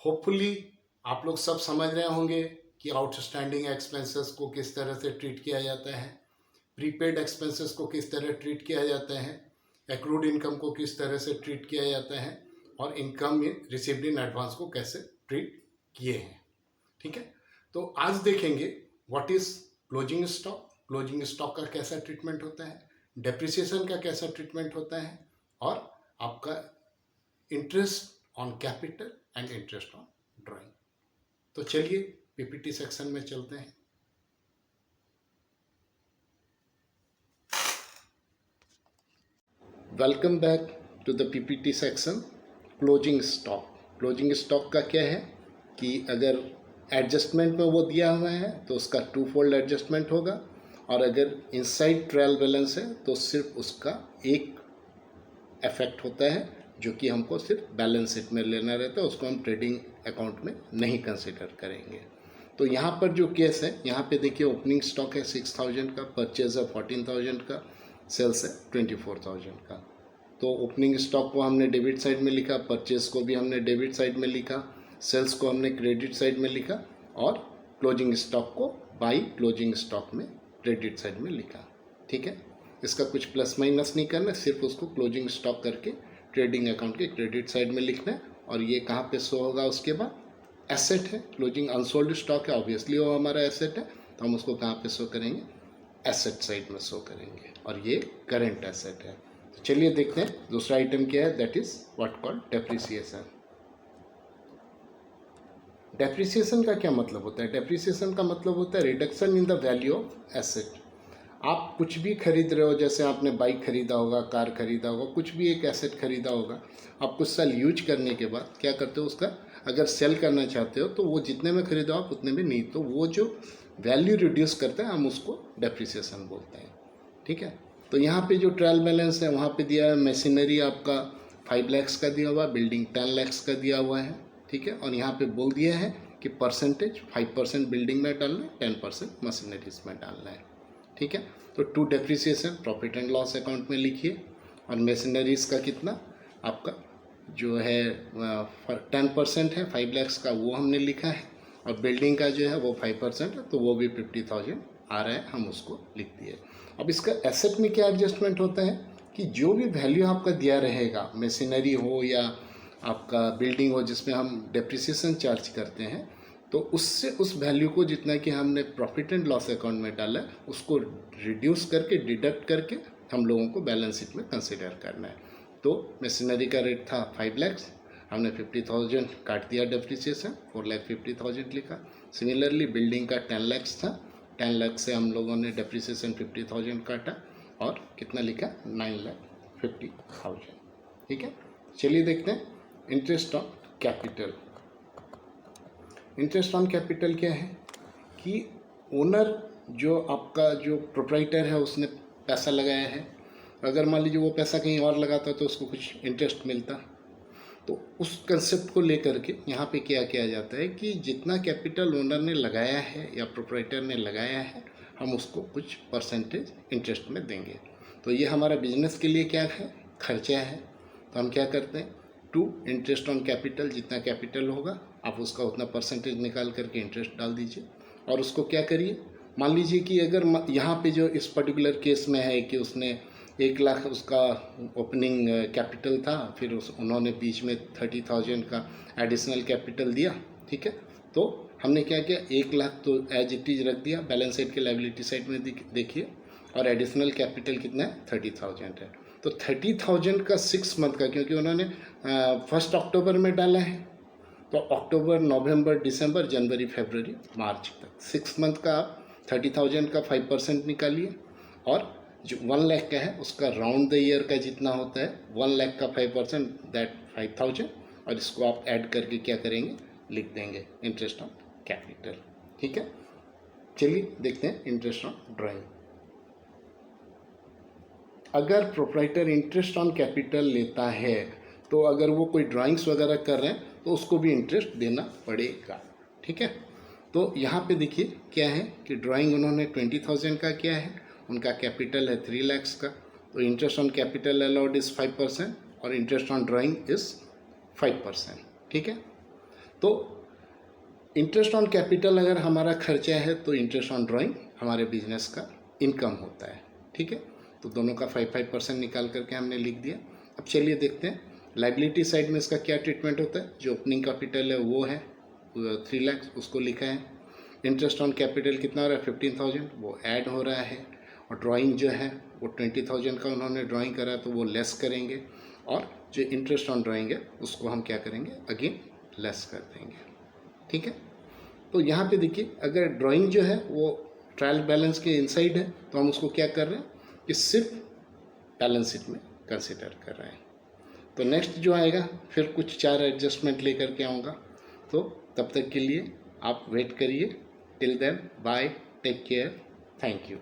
Hopefully आप लोग सब समझ रहे होंगे कि आउटस्टैंडिंग एक्सपेंसेस को किस तरह से ट्रीट किया जाता है, प्रीपेड एक्सपेंसेस को किस तरह ट्रीट किया जाता है, एक्रूड इनकम को किस तरह से ट्रीट किया जाता है और इनकम रिसीव्ड इन एडवांस को कैसे ट्रीट किए हैं। ठीक है, तो आज देखेंगे what is closing stock, closing stock का कैसा ट्रीटमेंट होता है, डेप्रिसिएशन का कैसा ट्रीटमेंट होता है और आपका interest on capital and interest on drawing. तो चलिए पीपीटी सेक्शन में चलते हैं। Welcome back to the PPT section. Closing stock, closing stock का क्या है कि अगर एडजस्टमेंट में वो दिया हुआ है तो उसका टू फोल्ड एडजस्टमेंट होगा और अगर इनसाइड ट्रायल बैलेंस है तो सिर्फ उसका एक इफेक्ट होता है जो कि हमको सिर्फ बैलेंस शीट में लेना रहता है, उसको हम ट्रेडिंग अकाउंट में नहीं कंसिडर करेंगे। तो यहाँ पर जो केस है, यहाँ पे देखिए ओपनिंग स्टॉक है 6000 का, परचेज है 14000 का, सेल्स है 24000 का। तो ओपनिंग स्टॉक को हमने डेबिट साइड में लिखा, परचेज को भी हमने डेबिट साइड में लिखा, सेल्स को हमने क्रेडिट साइड में लिखा और क्लोजिंग स्टॉक को बाई क्लोजिंग स्टॉक में क्रेडिट साइड में लिखा। ठीक है, इसका कुछ प्लस माइनस नहीं करना, सिर्फ उसको क्लोजिंग स्टॉक करके ट्रेडिंग अकाउंट के क्रेडिट साइड में लिखना है। और ये कहाँ पे शो होगा, उसके बाद एसेट है, क्लोजिंग अनसोल्ड स्टॉक है, ऑब्वियसली वो हमारा एसेट है, तो हम उसको कहाँ पे शो करेंगे, एसेट साइड में शो करेंगे और ये करेंट एसेट है। तो चलिए देखते हैं दूसरा आइटम क्या है, that is what called depreciation. Depreciation का क्या मतलब होता है? डेप्रिसिएशन का मतलब होता है reduction in the value of asset. आप कुछ भी खरीद रहे हो, जैसे आपने बाइक खरीदा होगा, कार खरीदा होगा, कुछ भी एक एसेट खरीदा होगा, आप कुछ साल यूज करने के बाद क्या करते हो, उसका अगर सेल करना चाहते हो तो वो जितने में खरीदो आप उतने में नहीं, तो वो जो वैल्यू रिड्यूस करता है हम उसको डेप्रिसिएशन बोलते हैं। ठीक है, तो यहाँ पे जो ट्रायल बैलेंस है वहाँ पे दिया है मशीनरी आपका 5 lakhs का दिया हुआ, बिल्डिंग 10 lakhs का दिया हुआ है। ठीक है, और यहाँ पे बोल दिया है कि परसेंटेज 5% बिल्डिंग में डालना है, 10% मशीनरीज में डालना है। ठीक है, तो to depreciation profit and loss account में लिखिए और मशीनरीज का कितना आपका जो है 10% है 5 lakhs का, वो हमने लिखा है और बिल्डिंग का जो है वो 5% है, तो वो भी 50,000 आ रहा है, हम उसको लिख दिए। अब इसका एसेट में क्या एडजस्टमेंट होता है कि जो भी वैल्यू आपका दिया रहेगा, मशीनरी हो या आपका बिल्डिंग हो जिसमें हम डेप्रिसिएशन चार्ज करते हैं, तो उससे उस वैल्यू को जितना कि हमने प्रॉफिट एंड लॉस अकाउंट में डाला उसको रिड्यूस करके डिडक्ट करके हम लोगों को बैलेंस शीट में कंसिडर करना है। तो मशीनरी का रेट था 5 lakhs, हमने 50,000 काट दिया डेप्रिसिएशन, 4,50,000 लिखा। सिमिलरली बिल्डिंग का 10 lakhs था, 10 lakhs से हम लोगों ने डेप्रिसिएशन 50,000 काटा और कितना लिखा, 9,50,000। ठीक है, चलिए देखते हैं interest on capital. Interest on capital क्या है कि ओनर जो आपका जो प्रोप्राइटर है उसने पैसा लगाया है, अगर मान लीजिए वो पैसा कहीं और लगाता तो उसको कुछ इंटरेस्ट मिलता, तो उस कंसेप्ट को लेकर के यहाँ पे क्या किया जाता है कि जितना कैपिटल ओनर ने लगाया है या प्रोप्राइटर ने लगाया है हम उसको कुछ परसेंटेज इंटरेस्ट में देंगे। तो ये हमारा बिजनेस के लिए क्या है, खर्चा है, तो हम क्या करते हैं, टू इंटरेस्ट ऑन कैपिटल, जितना कैपिटल होगा आप उसका उतना परसेंटेज निकाल करके इंटरेस्ट डाल दीजिए और उसको क्या करिए, मान लीजिए कि अगर यहाँ पे जो इस पर्टिकुलर केस में है कि उसने 1 लाख उसका ओपनिंग कैपिटल था, फिर उन्होंने बीच में 30,000 का एडिशनल कैपिटल दिया। ठीक है, तो हमने क्या किया, 1 लाख तो एज इट इज रख दिया, बैलेंस शीट के लायबिलिटी साइड में देखिए, और एडिशनल कैपिटल कितना है, 30,000 है। तो 30,000 का 6 मंथ का, क्योंकि उन्होंने 1 अक्टूबर में डाला है, तो अक्टूबर, नवंबर, दिसंबर, जनवरी, फरवरी, मार्च तक 6 मंथ का आप 30,000 का 5% निकालिए और जो 1 लाख का है उसका राउंड द ईयर का जितना होता है 1 लाख का 5%, दैट 5,000, और इसको आप ऐड करके क्या करेंगे, लिख देंगे इंटरेस्ट ऑन कैपिटल। ठीक है, चलिए देखते हैं इंटरेस्ट ऑन ड्राइंग। अगर प्रोप्राइटर इंटरेस्ट ऑन कैपिटल लेता है तो अगर वो कोई ड्राइंग्स वगैरह कर रहे हैं तो उसको भी इंटरेस्ट देना पड़ेगा। ठीक है, तो यहाँ पे देखिए क्या है कि ड्राइंग उन्होंने 20,000 का किया है, उनका कैपिटल है 3 lakhs का, तो interest on capital allowed is 5% और इंटरेस्ट ऑन ड्राइंग इज़ 5%। ठीक है, तो इंटरेस्ट ऑन कैपिटल अगर हमारा खर्चा है तो इंटरेस्ट ऑन ड्राइंग हमारे बिजनेस का इनकम होता है। ठीक है, तो दोनों का 5-5% निकाल करके हमने लिख दिया। अब चलिए देखते हैं लाइबिलिटी साइड में इसका क्या ट्रीटमेंट होता है। जो ओपनिंग कैपिटल है वो है 3 लाख, उसको लिखा है। इंटरेस्ट ऑन कैपिटल कितना हो रहा है 15,000, वो ऐड हो रहा है। और ड्राइंग जो है वो 20,000 का उन्होंने ड्राइंग करा तो वो लेस करेंगे, और जो इंटरेस्ट ऑन ड्राइंग है उसको हम क्या करेंगे अगेन लेस कर देंगे। ठीक है, तो यहाँ पे देखिए अगर ड्राइंग जो है वो ट्रायल बैलेंस के इनसाइड है तो हम उसको क्या कर रहे हैं कि सिर्फ बैलेंस शीट में कंसिडर कर रहे हैं। तो नेक्स्ट जो आएगा फिर कुछ 4 एडजस्टमेंट लेकर के आऊँगा, तो तब तक के लिए आप वेट करिए। Till then bye, take care, thank you.